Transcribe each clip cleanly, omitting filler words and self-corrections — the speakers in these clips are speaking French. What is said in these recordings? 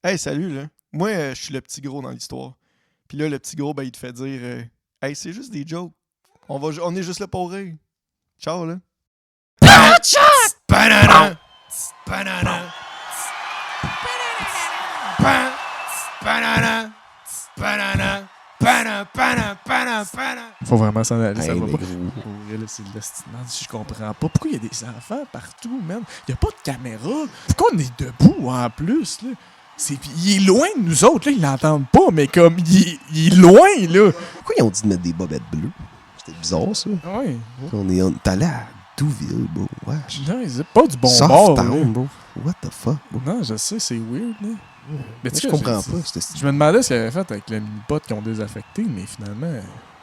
Hey, salut, là. Moi, je suis le petit gros dans l'histoire. Puis là, le petit gros, ben, il te fait dire hey, c'est juste des jokes. On est juste là pour rire. Ciao, là. Banana! Banana! Banana! Banana! Banana! Faut vraiment s'en aller, ça Hey, va mais pas. gros. Pour vrai, là, c'est de l'estimant. Je comprends pas. Pourquoi il y a des enfants partout, man? Il y a pas de caméra. Pourquoi on est debout, en plus, là? Il est loin de nous autres, là. Ils l'entendent pas, mais comme, il est loin, là. Pourquoi ils ont dit de mettre des bobettes bleues? C'était bizarre, ça. Ouais. On est allé à Douville, bro. Wesh. Non, c'est pas du bon Soft bord, là. town, bro. What the fuck, bro? Non, je sais, c'est weird, là. Mais Je comprends pas. C'était Je me demandais ce qu'il avait fait avec les mini-potes qui ont désaffecté, mais finalement...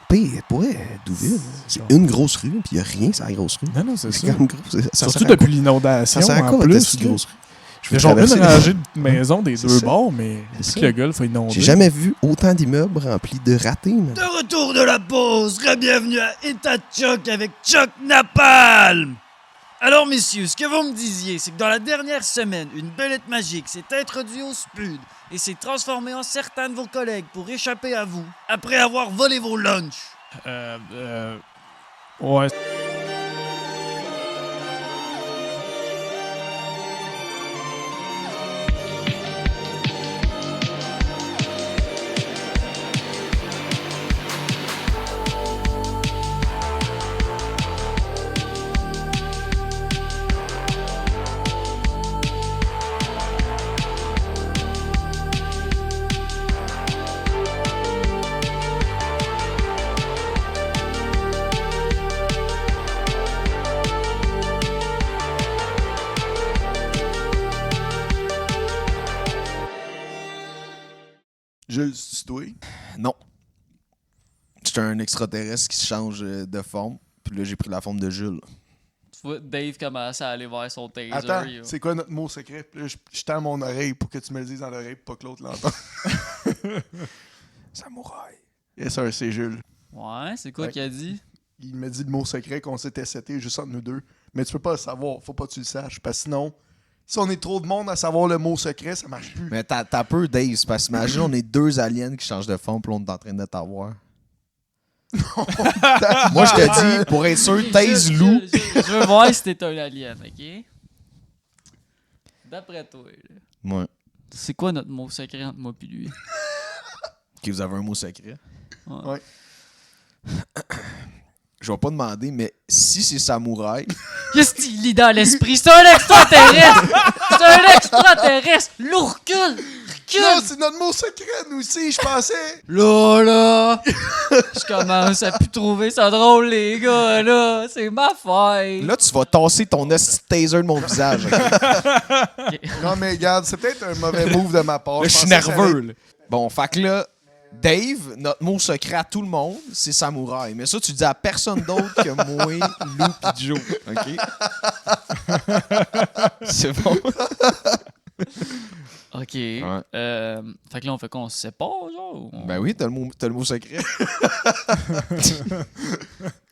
pire. Pour vrai, Douville, c'est genre- une grosse rue, puis il y a rien sur la grosse rue. Non, non, c'est C'est ça. quand même gros. Ça Surtout sert à depuis quoi? l'inondation, Ça sert à en quoi, votre plus. petite là. grosse rue? Je Il y a veux genre une traverser- rangée de maisons des C'est deux ça. bords, mais C'est depuis ça. que le golf a inondé. J'ai jamais vu autant d'immeubles remplis de ratés, man. De retour de la pause, bienvenue à État de choc avec Chuck Napalm! Alors messieurs, ce que vous me disiez, c'est que dans la dernière semaine, une belette magique s'est introduite au Spud et s'est transformée en certains de vos collègues pour échapper à vous, après avoir volé vos lunchs. Ouais. Jules, c'est toi. Non. J'étais un extraterrestre qui se change de forme. Puis là, j'ai pris la forme de Jules. Tu vois Dave commence à aller vers son taser. Attends, yo. c'est quoi notre mot secret? Puis là, je tends mon oreille pour que tu me le dises dans l'oreille pour pas que l'autre l'entende. Samouraï. Yes, sir, c'est Jules. Ouais, c'est quoi Ouais. qu'il a dit? Il m'a dit le mot secret qu'on s'était seté juste entre nous deux. Mais tu peux pas le savoir, faut pas que tu le saches. Parce que sinon, si on est trop de monde à savoir le mot secret, ça marche plus. Mais t'as peu, Dave. C'est parce que imagine, on est deux aliens qui changent de forme, puis on est en train de t'avoir. Moi, je te dis, pour être sûr, tase loup. Je veux voir si t'es un alien, ok? D'après toi, là, Ouais. c'est quoi notre mot secret entre moi et lui? Ok, vous avez un mot secret. Ouais. Je vais pas demander, mais si c'est samouraï, Qu'est-ce qu'il lit dans l'esprit? C'est un extraterrestre! C'est un extraterrestre! Lourd, recule! Non, Recule! c'est notre mot secret, nous aussi, je pensais. Là! Je commence à plus trouver ça drôle, les gars, là! C'est ma fête! là, tu vas tasser ton esti de taser de mon visage. ok? Non, mais regarde, c'est peut-être un mauvais move de ma part. Là, je suis pensais que ça nerveux. allait- Là. Bon, fait que là, Dave, notre mot secret à tout le monde, c'est samouraï. Mais ça, tu dis à personne d'autre que moi, Lou pis Joe. OK? C'est bon? Ok. Fait que là, on fait qu'on se sépare, genre? Ou on- Ben oui, t'as le mot secret.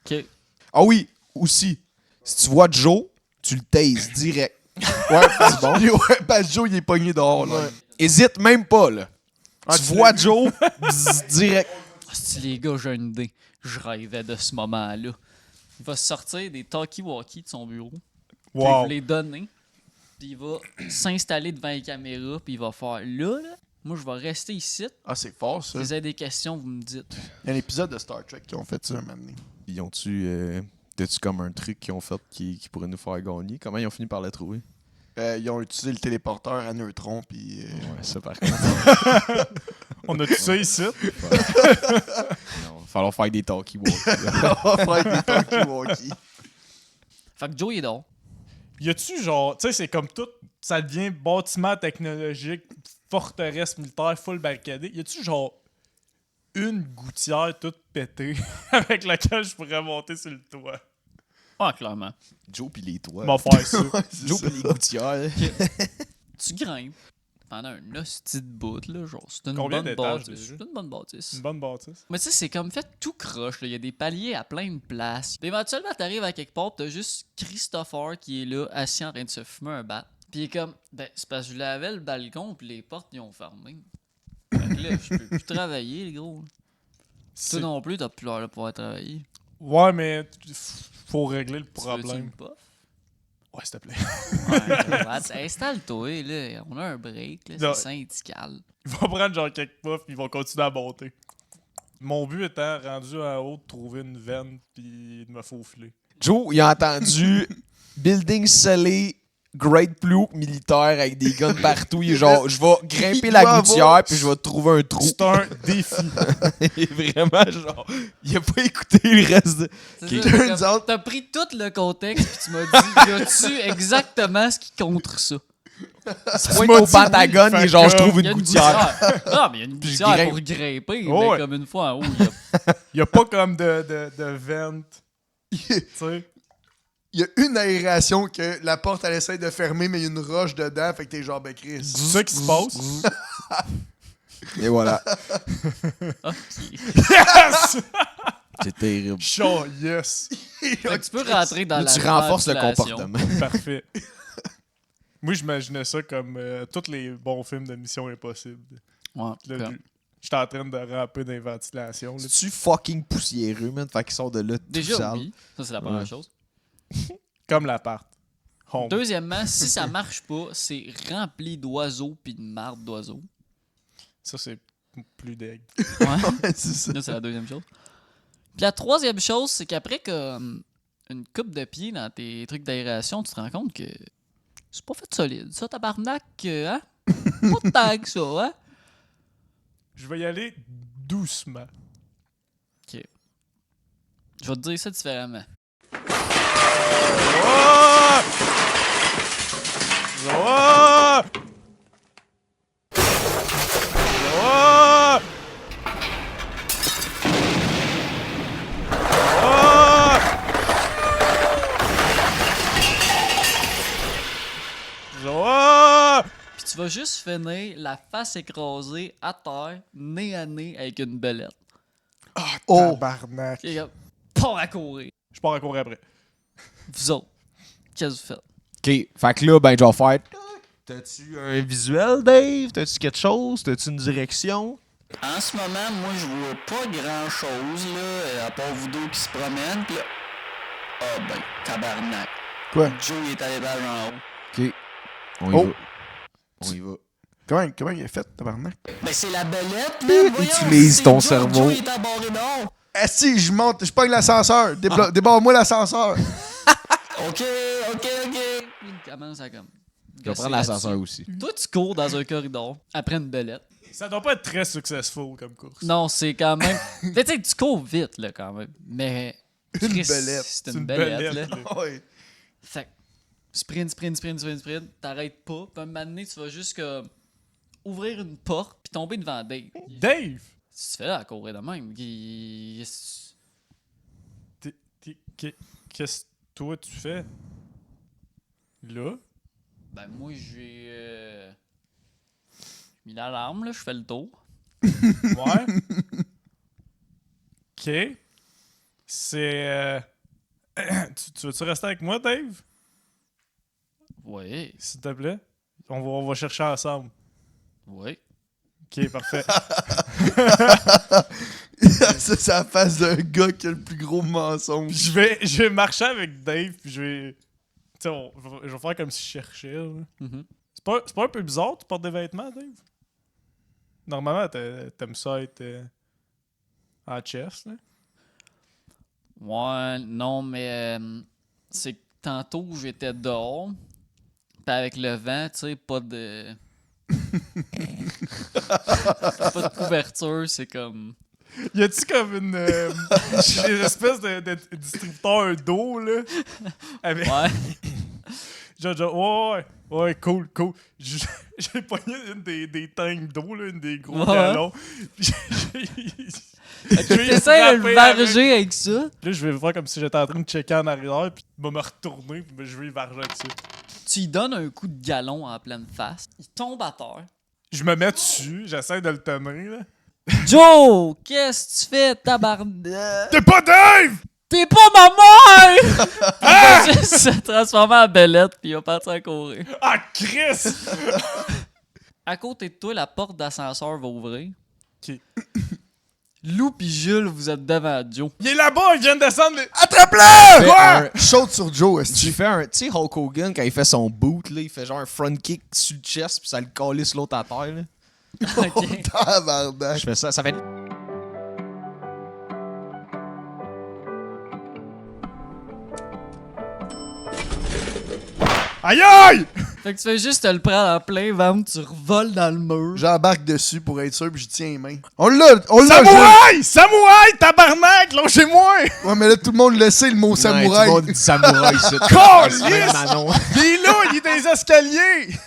Ok. Ah oui, aussi, si tu vois Joe, tu le taises direct. Ouais, c'est bon. Ouais, parce que Joe, il est pogné dehors, là. Hésite même pas, là. Ah, tu tu vois l'as- Joe, bzz, direct. Si les gars, j'ai une idée. Je rêvais de ce moment-là. Il va sortir des talkie-walkie de son bureau. Puis il va les donner. Puis il va s'installer devant les caméras. Puis il va faire là. Moi, je vais rester ici. Ah, c'est fort, Si ça. vous avez des questions, vous me dites. Il y a un épisode de Star Trek qui ont fait ça un moment donné. Ils ont-tu t'as-tu comme un truc qu'ils ont fait qui pourrait nous faire gagner? Comment ils ont fini par le trouver? Ils ont utilisé le téléporteur à neutrons, puis... Ouais, ça par contre. On a tout ça ici. Non, il va falloir faire des talkie-walkie. on va faire des talkie-walkie. Fait que Joe, il est dehors. Y a-tu genre, tu sais, c'est comme tout, ça devient bâtiment technologique, forteresse militaire, full barricadé. Y a-tu genre une gouttière toute pétée avec laquelle je pourrais monter sur le toit? Ah, clairement. Joe pis les toits. M'en faire ça. Joe pis les gouttières. Tu grimpes pendant un hostie de bout, là. Genre, c'est une Combien bonne d'étages, bâtisse. déjà? C'est une bonne bâtisse. Une bonne bâtisse. Mais tu sais, c'est comme fait tout croche, là. Il y a des paliers à plein de places. Puis éventuellement, t'arrives à quelque part, t'as juste Christopher qui est là, assis en train de se fumer un bat. Puis il est comme, ben, c'est parce que je lavais le balcon, puis les portes, ils ont fermé. Fait que là, je peux plus travailler, les gros. Toi C'est- non plus, t'as plus l'air de pouvoir travailler. Ouais, mais faut régler le Tu veux-tu problème. une puff? Ouais, s'il te plaît. Ouais, installe-toi, là. On a un break, là. Non. C'est syndical. Ils vont prendre genre quelques puffs puis ils vont continuer à monter. Mon but étant rendu en haut de trouver une veine puis de me faufiler. Joe, il a entendu building scellé, Great Blue militaire avec des guns partout. Il est genre, je vais grimper Il la doit gouttière avoir- puis je vais trouver un trou. C'est un défi. Il est vraiment genre, il a pas écouté le reste de... C'est Ok. ça, Turns comme, out- t'as pris tout le contexte puis tu m'as dit, y a-tu exactement ce qui contre ça? Pointe au Pentagone, il est genre, je trouve Il y a une une gouttière. gouttière. Non, mais il y a une Puis je gouttière grimpe. pour grimper, Oh, mais ouais. comme une fois en haut, il y a... Il y a pas comme de vente. Tu sais. Il y a une aération que la porte, elle essaie de fermer, mais il y a une roche dedans, fait que t'es genre, ben Chris. C'est ça qui se passe. Et voilà. Ok. Yes! C'est terrible. Chaud, yes. Fait que tu peux rentrer dans Là, la tu renforces le ventilation. comportement. Parfait. Moi, j'imaginais ça comme tous les bons films de Mission Impossible. Ouais, Là, comme- j'étais en train de ramper dans les ventilations. là. C'est-tu fucking poussiéreux, man? Fait qu'il sort de là tout Déjà, sale. oui. Ça, c'est la première Ouais. chose. Comme l'appart. Home. Deuxièmement, si ça marche pas, c'est rempli d'oiseaux puis de marde d'oiseaux. Ça, c'est plus deg. Ouais. Ouais, c'est ça. Là, c'est la deuxième chose. Puis la troisième chose, c'est qu'après une coupe de pied dans tes trucs d'aération, tu te rends compte que c'est pas fait solide. Ça, tabarnak, hein? Pas tant que ça, hein? Je vais y aller doucement. Je vais te dire ça différemment. Puis tu vas juste finir la face écrasée à terre, nez à nez avec une belette. Oh! Tabarnak. Qui est comme, pas à courir. Je pars à courir après. Vous autres, qu'est-ce que vous faites? OK, fait que là, ben, je vais faire... T'as-tu un visuel, Dave? T'as-tu quelque chose? T'as-tu une direction? En ce moment, moi, je vois pas grand-chose, là, à part vous deux qui se promènent, pis là... Ah ben, tabarnak. Quoi? Joe, il est à l'étage en haut. OK. On y Oh. va. On y va. Comment il a fait, tabarnak? Ben, c'est la belette, là, voyons, Utilise c'est ton Joe, cerveau. Joe, il est embarré dehors. Ah si, je monte, je pogne l'ascenseur. Débarre-moi l'ascenseur. OK. Il commence à comme... Je vais prendre l'ascenseur aussi. Toi, tu cours dans un corridor après une belette. Ça doit pas être très successful comme course. Non, c'est quand même... Mais tu sais, tu cours vite, là, quand même. Mais... Une Chris, belette. C'est une belette, là. là. Ouais. Fait que sprint, t'arrêtes pas. Puis un moment donné, tu vas juste comme ouvrir une porte puis tomber devant Dave. Dave! Si tu fais là à courir de même, Qu'est-ce que toi tu fais? Là? ben moi j'ai mis l'alarme, là, je fais le tour. Ouais. OK. C'est... tu veux-tu rester avec moi, Dave? Oui, S'il te plaît? On va chercher ensemble. oui. OK, parfait. Ça, c'est la face d'un gars qui a le plus gros mensonge. Puis je vais marcher avec Dave, puis je vais... Tu sais, je vais faire comme si je cherchais. Là. Mhm. C'est pas un peu bizarre, tu portes des vêtements, Dave? Normalement, t'aimes ça être en chest, là. Ouais, non, mais c'est que tantôt j'étais dehors. Puis avec le vent, tu sais, pas de. pas de couverture, c'est comme. Y a-tu comme une espèce de distributeur d'eau, là? Avec, Ouais. genre, ouais, cool. J'ai pogné une des tanks d'eau, là, une des gros Ouais. galons. Puis T'essaies de le varger avec ça. Là, je vais faire comme si j'étais en train de checker en arrière, puis il va me retourner, puis je vais y varger avec ça. Tu lui donnes un coup de galon en pleine face. Il tombe à terre. Je me mets dessus, j'essaie de le tenir, là. Joe, qu'est-ce que tu fais, tabarnak? T'es pas Dave! T'es pas ma mère! Il va juste se transformer en belette, puis il va partir à courir. Ah, Chris! À côté de toi, la porte d'ascenseur va ouvrir. Ok. Lou pis Jules, vous êtes devant Joe. Il est là-bas, il vient de descendre. Attrape-le! Quoi? Saute sur Joe, est-ce Tu fais un. Tu sais, Hulk Hogan, quand il fait son boot, là, il fait genre un front kick sur le chest, puis ça le calisse l'autre à terre. Là. Ok. Tabarnak. Je fais ça, ça fait. Aïe aïe! Fait que tu fais juste te le prendre en plein ventre, tu revoles dans le mur. J'embarque dessus pour être sûr, puis je tiens les mains. On l'a, Jules. Samouraï! Samouraï, tabarnak! Lâchez-moi! Ouais, mais là, tout le monde le sait, le mot samouraï. Tout le monde dit samouraï, c'est Calisse! Manon. Il est là, il est dans les escaliers!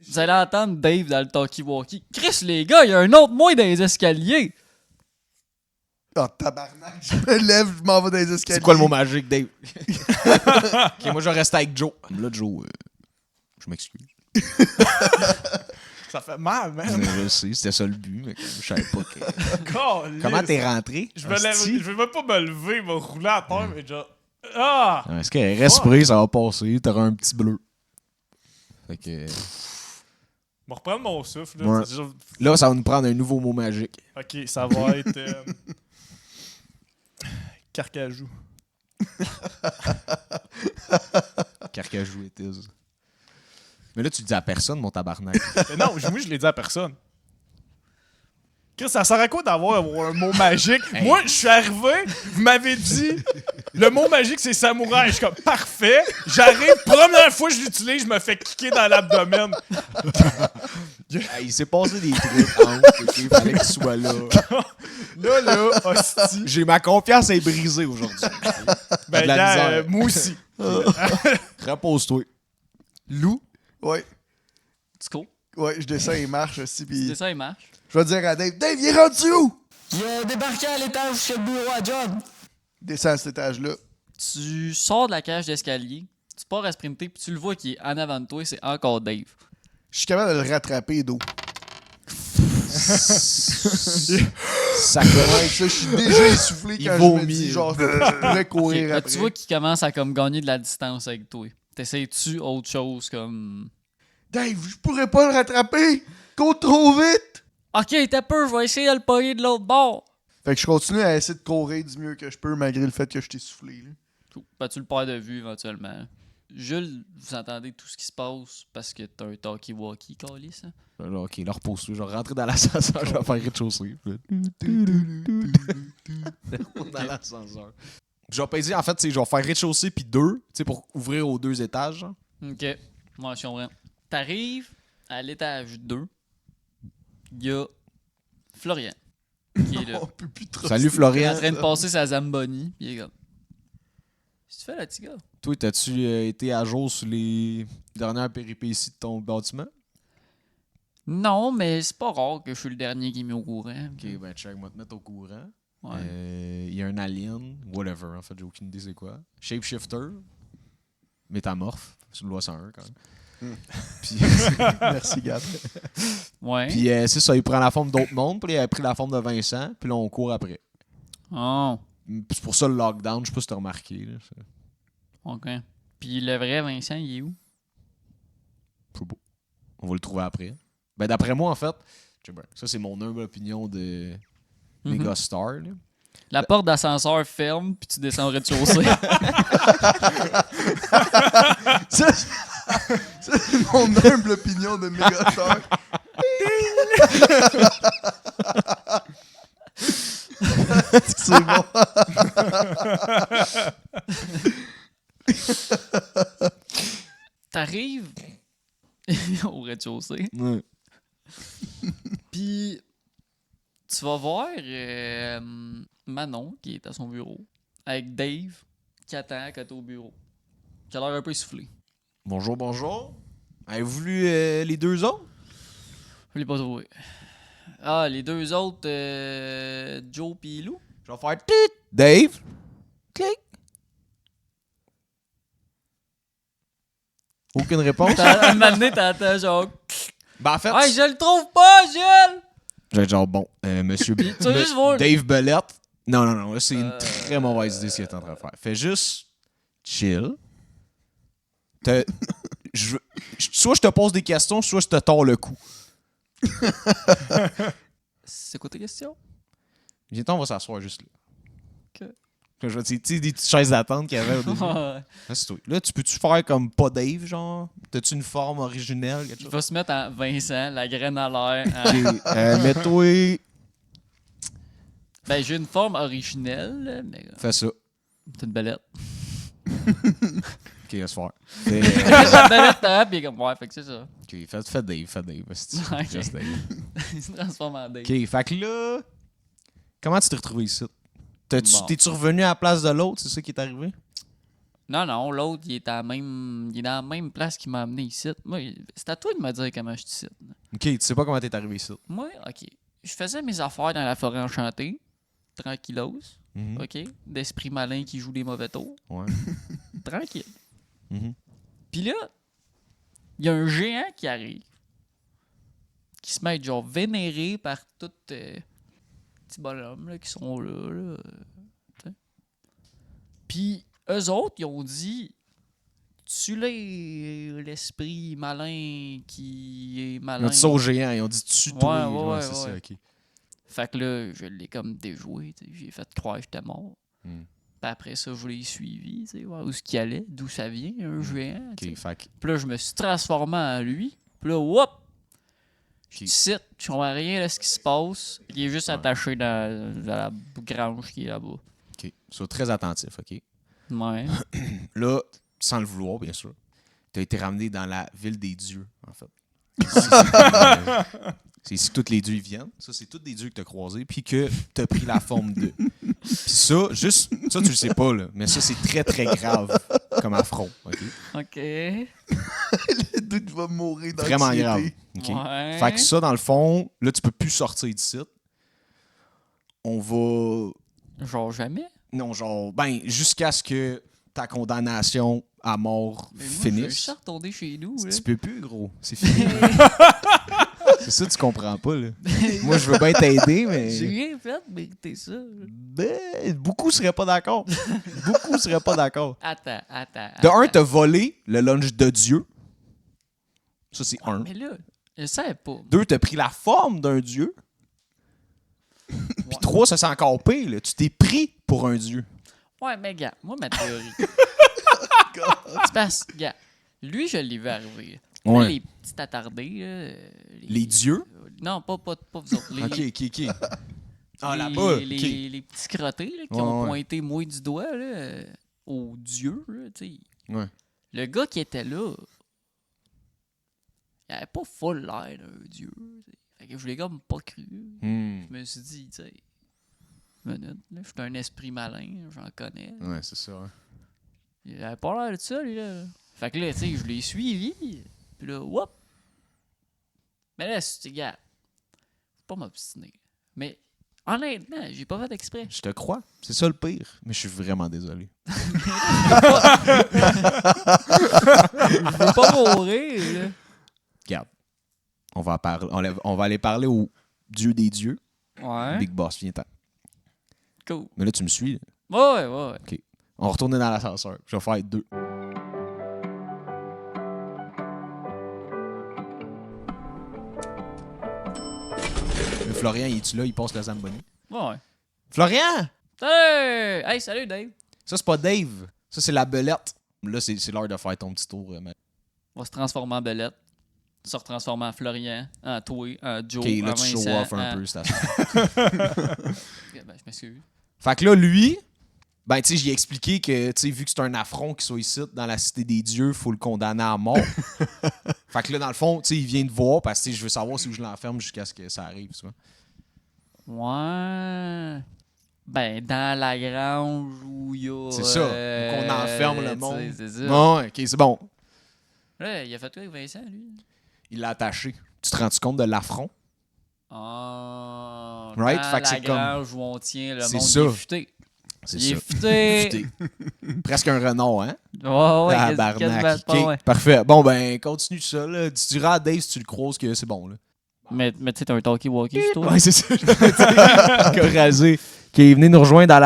Vous allez entendre Dave dans le talkie-walkie. Chris, les gars, il y a un autre moi dans les escaliers. Oh, tabarnak. Je me lève, je m'en vais dans les escaliers. C'est quoi le mot magique, Dave? Ok, moi je reste avec Joe. Là, Joe, je m'excuse. Ça fait mal, man. Je sais, c'était ça le but, mais je savais pas que. Calisse. Comment t'es rentré? Je vais Hostie? même pas me lever, me rouler à terre, mais genre. Ah! Non, est-ce que respirer, ça va passer, t'auras un petit bleu. Fait que. Je vais reprendre mon souffle. Là, Ouais. C'est genre- Là, ça va nous prendre un nouveau mot magique. Ok, ça va être. Carcajou. Carcajou et Tiz. Mais là, tu le dis à personne, mon tabarnak. Mais non, moi, je l'ai dit à personne. Chris, ça sert à quoi d'avoir un mot magique? Hey. Moi, je suis arrivé, vous m'avez dit, le mot magique, c'est samouraï. Je suis comme, parfait. J'arrive, première fois que je l'utilise, je me fais kicker dans l'abdomen. Hey, il s'est passé des trucs entre, ok? Fallait qu'il soit là. Là, hostie. J'ai ma confiance est brisée aujourd'hui. Ben, de la gars, misère. moi aussi. Repose-toi. Lou? Ouais. Tu cours. Ouais, je descends les marches aussi, puis C'est ça, il marche. je vais dire à Dave, Dave, il est rendu où? Il a débarqué à l'étage chez le bureau à John. Descends à cet étage-là. Tu sors de la cage d'escalier, tu pars à sprinter, puis tu le vois qui est en avant de toi, c'est encore Dave. Je suis capable de le rattraper, d'eau. Ça Ouais, commence. ça, je suis déjà essoufflé Il quand je me vomit. dis, genre, je pourrais courir Là, après. tu vois qu'il commence à comme gagner de la distance avec toi. T'essayes-tu autre chose comme... Dave, je pourrais pas le rattraper! Cours trop vite! Ok, t'as peur, je vais essayer de le pogner de l'autre bord. Fait que je continue à essayer de courir du mieux que je peux, malgré le fait que je t'ai soufflé. Là. Ben, tu le perds de vue éventuellement. Jules, vous entendez tout ce qui se passe parce que t'as un talkie-walkie, Calis. Hein? Là, ok, là, repose-toi. Je vais rentrer dans l'ascenseur, je vais faire rez-de-chaussée. Dans l'ascenseur. Je vais peser, en fait, tu sais, je vais faire rez-de-chaussée puis 2, tu sais, pour ouvrir aux 2 étages. Genre. Ok, moi je comprends. T'arrives à l'étage 2, il y a Florian qui est là. On peut plus trop. Salut Il est Florian. en train de passer sa Zamboni, pis il est comme... Qu'est-ce que tu fais là, petit gars? Toi, t'as-tu été à jour sur les dernières péripéties de ton bâtiment? Non, mais c'est pas rare que je suis le dernier qui est mis au courant. Ok, ben check, moi te mettre au courant. Ouais. Il y a un alien, whatever, en fait, j'ai aucune idée c'est quoi. Shapeshifter, métamorphe, c'est une loi 101 quand même. Puis, Merci, Gab. Ouais. puis c'est ça, il prend la forme d'autres mondes, puis il a pris la forme de Vincent, puis là on court après. Oh, C'est pour ça le lockdown, je sais pas si t'as remarqué. Là, ok. Puis le vrai Vincent, il est où? je sais pas. On va le trouver après. Ben d'après moi, en fait, je sais pas, ça c'est mon humble opinion de méga star. Là. La porte d'ascenseur ferme, puis tu descends au rez-de-chaussée. Ça, c'est mon humble opinion de Mégastar. C'est bon. T'arrives au rez-de-chaussée, Ouais. puis tu vas voir Manon, qui est à son bureau, avec Dave, qui attend à côté au bureau, qui a l'air un peu essoufflé. Bonjour, bonjour. Avez-vous lu les deux autres? Je l'ai pas trouvé. Ah, les deux autres, Joe pis Lou. Je vais faire tit. Dave. Clic. Aucune réponse. À un moment donné, t'entends genre... Ben en fait, Hey, je le trouve pas, Gilles! je vais être genre bon, monsieur tu vas juste voir- Dave Belette Non, là, c'est une très mauvaise idée ce qu'il est en train de faire. Fais juste chill. Soit je te pose des questions, soit je te tords le cou. C'est quoi tes questions? Viens, on va s'asseoir juste là. Ok. Je vais te dire des petites chaises d'attente qu'il y avait au début. Ouais. Assieds-toi. Là, tu peux-tu faire comme pas Dave, genre? T'as-tu une forme originelle, quelque Il chose? va se mettre en Vincent, la graine à l'air. en- Ok, mets-toi... Ben, j'ai une forme originelle, là, mais Fais ça. c'est une belette. Ok, laisse faire. Fais, La belette, hein, pis il est comme, ouais, fait que c'est ça. ok, fais Dave. esti. Ok. Just Dave. Il se transforme en Dave. Ok, fait que là... Comment tu t'es retrouvé ici? Bon. T'es-tu revenu à la place de l'autre? C'est ça qui est arrivé? Non, l'autre, il est dans la même place qui m'a amené ici. Moi, c'est à toi de me dire comment je suis ici. Ok, tu sais pas comment t'es arrivé ici. Moi, OK. Je faisais mes affaires dans la forêt enchantée. Tranquillos. Mhm. OK? D'esprit malin qui joue des mauvais tours. Ouais. Tranquille. Mhm. Puis là, il y a un géant qui arrive. Qui se met à être genre vénéré par tous les petits bonhommes là, qui sont là. T'sais. Puis eux autres, ils ont dit tu l'esprit malin qui est malin. Ils ont dit ça aux géants, ils ont dit tu toi. Ouais, c'est ça, ouais. ok. Fait que là, je l'ai comme déjoué. T'sais. J'ai fait croire que j'étais mort. Hmm. Puis après ça, je l'ai suivi, voir où ce qu'il allait, d'où ça vient, un géant. t'sais. Ok, fait que... Puis là, je me suis transformé en lui. Puis là, whoop! Je Ok. suis ici, je comprends rien de ce qui se passe. Il est juste Ouais. attaché dans la grange qui est là-bas. Ok, sois très attentif, ok? Ouais. Là, sans le vouloir, bien sûr, t'as été ramené dans la ville des dieux, en fait. C'est ici que tous les dieux viennent. Ça, c'est tous des dieux que t'as croisés, puis que t'as pris la forme d'eux. Puis ça, juste, ça, tu le sais pas, là, mais ça, c'est très, très grave comme affront, ok? OK. Le doute va mourir dans Vraiment grave, ok? Ouais. Fait que ça, dans le fond, là, tu peux plus sortir d'ici. On va... Genre jamais. Non, genre, ben, jusqu'à ce que ta condamnation à mort Mais moi, je veux finisse. juste retourner chez nous. Là. Tu peux plus, gros. C'est fini. C'est ça, tu comprends pas, là. Moi, je veux bien t'aider, mais... J'ai rien fait de mériter ça. Ben, beaucoup seraient pas d'accord. Beaucoup seraient pas d'accord. Attends. De un, t'as volé le lunch de Dieu. Ça, c'est un. Mais là, je savais pas. Deux, t'as pris la forme d'un Dieu. Puis trois, ça c'est encore pire, là. Tu t'es pris pour un Dieu. Ouais, mais gars, moi, ma théorie. C'est parce, gars, lui, je l'ai vu arriver. Ouais. Là, les petits attardés, là, Les dieux? Non, pas vous autres. Les, Ok. Ah, là-bas, ok. les petits crottés là, qui Ouais, ont ouais. pointé moi du doigt là, au dieu. Là, tu sais. Ouais. Le gars qui était là, il avait pas full l'air d'un dieu. Tu sais. Fait que je l'ai comme pas cru. Hmm. Je me suis dit, tu sais, minute, là, je suis un esprit malin, j'en connais. Ouais, c'est ça. Hein. Il avait pas l'air de ça, lui, là. Fait que là, tu sais, je l'ai suivi. Puis là, whoop! Mais là, c'est, gars, faut pas m'obstiner. Mais honnêtement, j'ai pas fait exprès. Je te crois. C'est ça le pire. Mais je suis vraiment désolé. Je veux pas mourir, là. Regarde. On va aller parler au Dieu des dieux. Ouais. Big Boss, viens-t'en. Cool. Mais là, tu me suis. Là. Ouais. On va retourner dans l'ascenseur. Je vais faire 2. Le Florian, il est-tu là? Il passe le Zamboni. Ouais. Florian! Hey, salut, Dave. Ça, c'est pas Dave. Ça, c'est la belette. Là, c'est l'heure de faire ton petit tour. On va se transformer en belette. Se retransformer en Florian, en toi, en Joe, OK, là, en tu show Vincent, off un en- peu, c'est assez. Ben, je m'excuse. Fait que là, lui, ben, tu sais, j'ai expliqué que, tu sais, vu que c'est un affront qu'il soit ici, dans la cité des dieux, faut le condamner à mort. Fait que là, dans le fond, tu sais, il vient de voir parce que, tu sais, je veux savoir si je l'enferme jusqu'à ce que ça arrive, tu vois. Ouais. Ben, dans la grange où il y a. C'est ça, où qu'on enferme le tu monde. sais, C'est ça. Non, OK, c'est bon. Là, il a fait quoi avec Vincent, lui? Il l'a attaché. Tu te rends compte de l'affront? Ah. Right? Dans Fait que la c'est comme- grange où on tient le C'est monde ça. il est futé. C'est Il est ça. futé. Futé. Presque un renard, hein? Ouais, Tabarnak. quasiment pas, OK, ouais. parfait. Bon, ben, continue ça, là. Tu diras à Dave si tu le croises que c'est bon, là. Mais tu sais, t'as un talkie-walkie sur toi. Ouais, c'est ça. Qui a rasé. Qui est venu nous rejoindre dans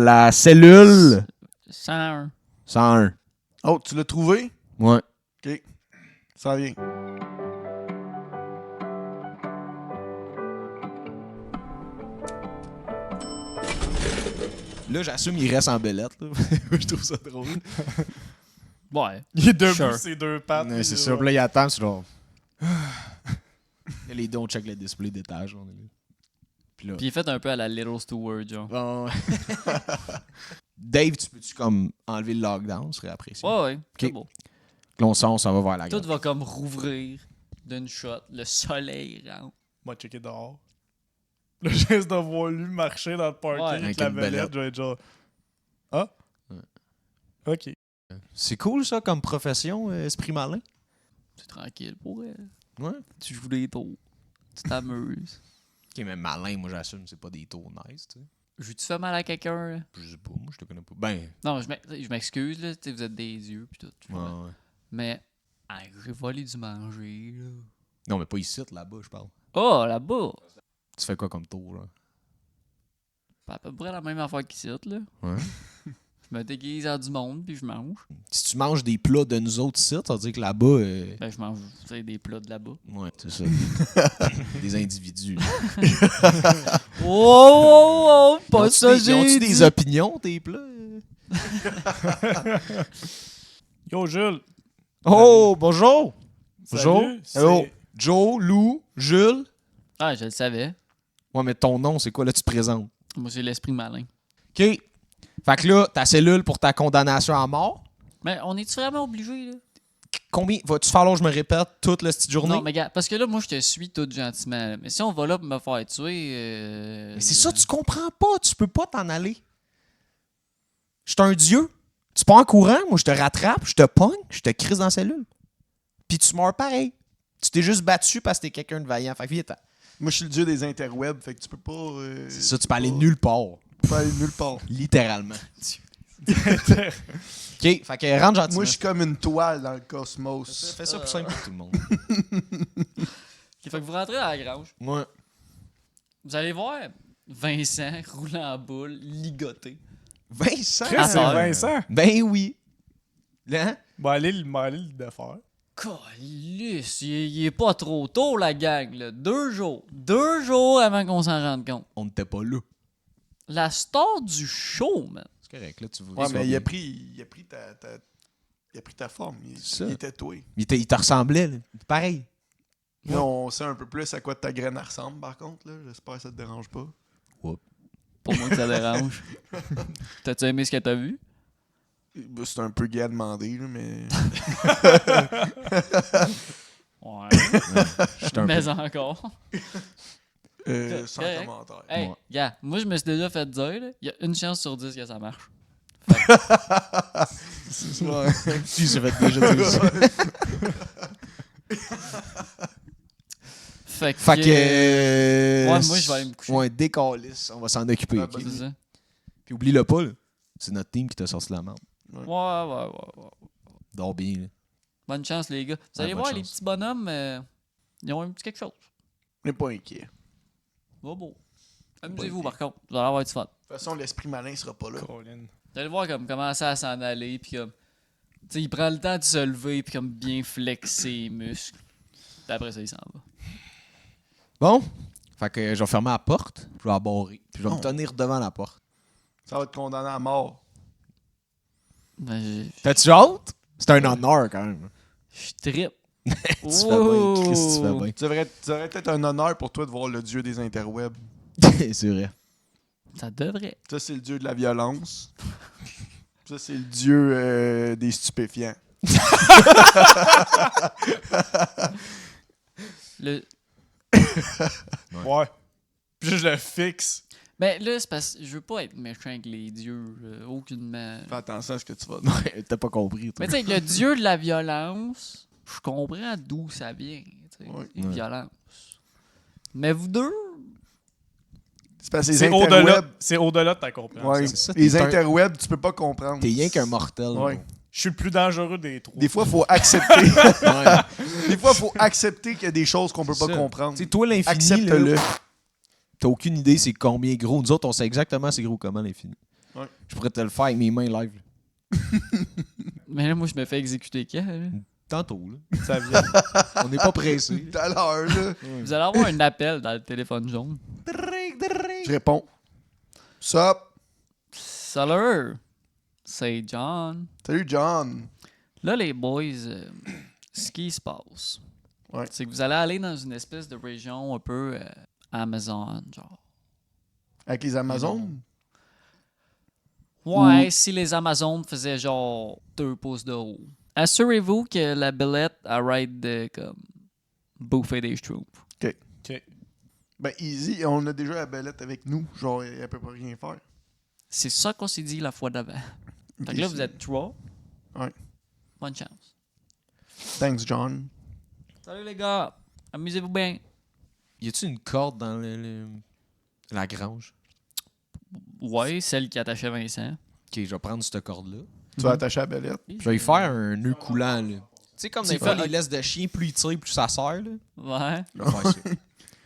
la cellule 101. 101. Oh, tu l'as trouvé? Ouais. OK. Ça vient. Là, j'assume qu'il reste en belette. Là. Je trouve ça drôle. Ouais. Il est debout, Sure. ses deux pattes. Ouais, puis c'est là, ça. Puis là, il attend, c'est genre. Et les deux, on check le display d'étage. On est là. Puis là. Puis il est fait un peu à la Little Stewart, genre. Bon. Dave, tu peux-tu comme enlever le lockdown? Ce serait apprécié. Ouais, c'est Ok. beau. Là, on s'en va vers la Tout gare. va comme rouvrir d'une shot. Le soleil rentre. Moi, checker dehors. Le geste de voir lui marcher dans le parking Ouais. avec Avec la une belette, belette. je vais être genre. Ah? Ouais. Ok. C'est cool, ça, comme profession, esprit malin. C'est tranquille pour elle. Ouais. Tu joues des tours. Tu t'amuses. Ok, mais malin, moi, j'assume, c'est pas des tours nice, tu sais. Tu fais mal à quelqu'un, là? Je sais pas, moi, je te connais pas. Ben, Non, je m'excuse, là. Tu sais, vous êtes des yeux, pis tout. ouais, ouais. Mais, j'ai volé du manger, là. Non, mais pas ici, là-bas, je parle. Oh, là-bas! Tu fais quoi comme tour, là? Pas à peu près la même affaire qu'ici, là. Ouais. Je me déguise à du monde, puis je mange. Si tu manges des plats de nous autres ici, ça veut dire que là-bas. Ben, je mange, tu sais, des plats de là-bas. Ouais, c'est ça. Des individus. Oh, oh, oh! Pas ça, Ils ont-tu j'ai des dit. opinions, tes plats? Yo, Jules. Oh, bonjour! Salut, Bonjour. c'est- Hello. Joe, Lou, Jules. Ah, je le savais. Ouais, mais ton nom, c'est quoi? Là, tu te présentes. Moi, c'est l'esprit malin. OK. Fait que là, ta cellule pour ta condamnation à mort. Mais on est-tu vraiment obligé, là? Combien? Va-tu falloir que je me répète toute la petite journée? Non, mais gars, parce que là, moi, je te suis tout gentiment. Là. Mais si on va là pour me faire tuer. Mais c'est ça, tu comprends pas. Tu peux pas t'en aller. Je suis un dieu. Tu pars en courant, moi, je te rattrape, je te pogne, je te crise dans la cellule. Puis tu meurs pareil. Tu t'es juste battu parce que t'es quelqu'un de vaillant. Fait que viens, Moi, je suis le dieu des interwebs, fait que tu peux pas... c'est ça, tu peux aller nulle part. Tu peux aller nulle part. Littéralement. OK, fait que rentre gentiment. Moi, je suis comme une toile dans le cosmos. Fais ça plus simple pour tout le monde. Fait que vous rentrez dans la grange. Ouais. Vous allez voir Vincent roulant en boule, ligoté. Vincent? Chris, Ah, c'est ça. Vincent. Ben oui. Là, Allez le défaire. Calisse, il est pas trop tôt, la gang, là. 2 jours. 2 jours avant qu'on s'en rende compte. on n'était pas là. La star du show, man. C'est correct, là, tu veux. Ouais, ça mais va il a bien. pris ta forme. C'est ça. Il était toi. Il te ressemblait, là. Pareil. Là, on sait un peu plus à quoi ta graine ressemble, par contre. Là. J'espère que ça te dérange pas. Pour moi que ça dérange. T'as-tu aimé ce que t'as vu? Ben, c'est un peu gay à demander, là, mais... Ouais. J'étais un Mais peu... encore. sans Correct. commentaire. Hey, Ouais. gars, moi, je me suis déjà fait dire, là, il y a une chance sur 10 que ça marche. Ouais. Si, j'ai fait déjà dire ça. Fait que. Fait que... Ouais, moi, je vais aller me coucher. Ouais, décalisse. On va s'en occuper. Ah, ok? C'est ça. Puis oublie-le pas, là. C'est notre team qui t'a sorti la merde. Ouais. Dors bien, là. Bonne chance, les gars. Vous allez bonne voir, les chance. petits bonhommes, ils ont un petit quelque chose. On n'est pas inquiet. Va beau. Amusez-vous, par contre. Vous allez avoir du fun. De toute façon, l'esprit malin sera pas là. Colin. Vous allez voir comme commencer à s'en aller, puis comme. Tu sais, il prend le temps de se lever, puis comme bien flexer les muscles. Puis après ça, il s'en va. Bon. Fait que je vais fermer la porte. Je vais la barrer. Puis je vais Oh. me tenir devant la porte. Ça va te condamner à mort. Ben, T'as-tu hâte? C'est un honneur, quand même. je trippe. Tu fais bien, Chris, tu fais bien. Ça aurait peut-être un honneur pour toi de voir le dieu des interwebs. C'est vrai. Ça devrait. Ça, c'est le dieu de la violence. Ça, c'est le dieu des stupéfiants. Le... Ouais. Puis je le fixe. Ben là, c'est parce que je veux pas être méchant avec les dieux, aucunement. Fais attention à ce que tu vas dire. Ouais, t'as pas compris, toi. Mais tu sais, le dieu de la violence, je comprends d'où ça vient. Tu sais, Ouais. une Ouais. violence. Mais vous deux, C'est parce que les C'est au-delà. interwebs... C'est au-delà de ta compréhension. Ouais, C'est ça, les t'es un- interwebs, tu peux pas comprendre. T'es rien qu'un mortel. Ouais. gros. Je suis le plus dangereux des trois. Des fois, il faut accepter. Ouais. Des fois, il faut accepter qu'il y a des choses qu'on peut pas Ça. comprendre. Tu sais, toi, l'infini, Accepte-le. là, t'as aucune idée c'est combien gros. Nous autres, on sait exactement c'est gros comment l'infini. Ouais. Je pourrais te le faire avec mes mains live. Là. Mais là, moi, je me fais exécuter quand? Là? Tantôt, là. Ça vient. On n'est pas pressé. Tout à l'heure, là. Vous allez avoir un appel dans le téléphone jaune. Je réponds. Sup? Salut! C'est John. Salut, John. Là, les boys, ce qui se passe, Ouais. c'est que vous allez aller dans une espèce de région un peu Amazon, genre. Avec les Amazones? Ouais, si les Amazones faisaient genre 2 pouces de haut. Assurez-vous que la belette arrête de comme bouffer des schtroumpfs. OK. Ben, easy. On a déjà la belette avec nous. Genre, elle peut pas rien faire. C'est ça qu'on s'est dit la fois d'avant. Fait que là, vous êtes 3. Ouais. Bonne chance. Thanks, John. Salut les gars, amusez-vous bien. Y a-tu une corde dans la grange? Ouais, celle qui attachait Vincent. Ok, je vais prendre cette corde-là. Tu vas attacher la belette. Je vais y faire un nœud coulant, là. Tu sais, comme Tu des fois, fais- les laisses de chien, plus il tire, plus ça serre, là. Ouais, Je vais faire ça.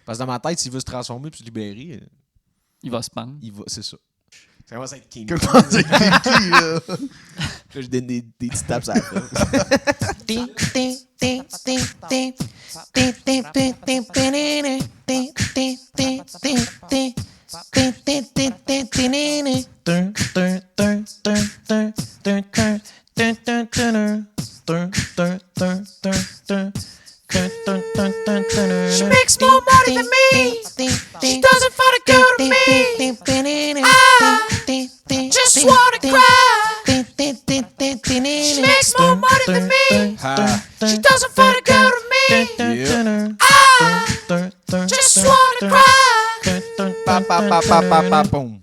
Parce que dans ma tête, s'il veut se transformer puis se libérer, il va se pendre. il va, c'est ça. Ça commence à être king. Comment dire qui, là? Là, je donne des petites tapes à la tête. She makes more money than me. She doesn't find a girl to me. I just wanna cry. She makes more money than me. Ah, She doesn't find a girl to me. yeah. I just wanna cry. Pa, pa, pa, pa, pa, pa, boum.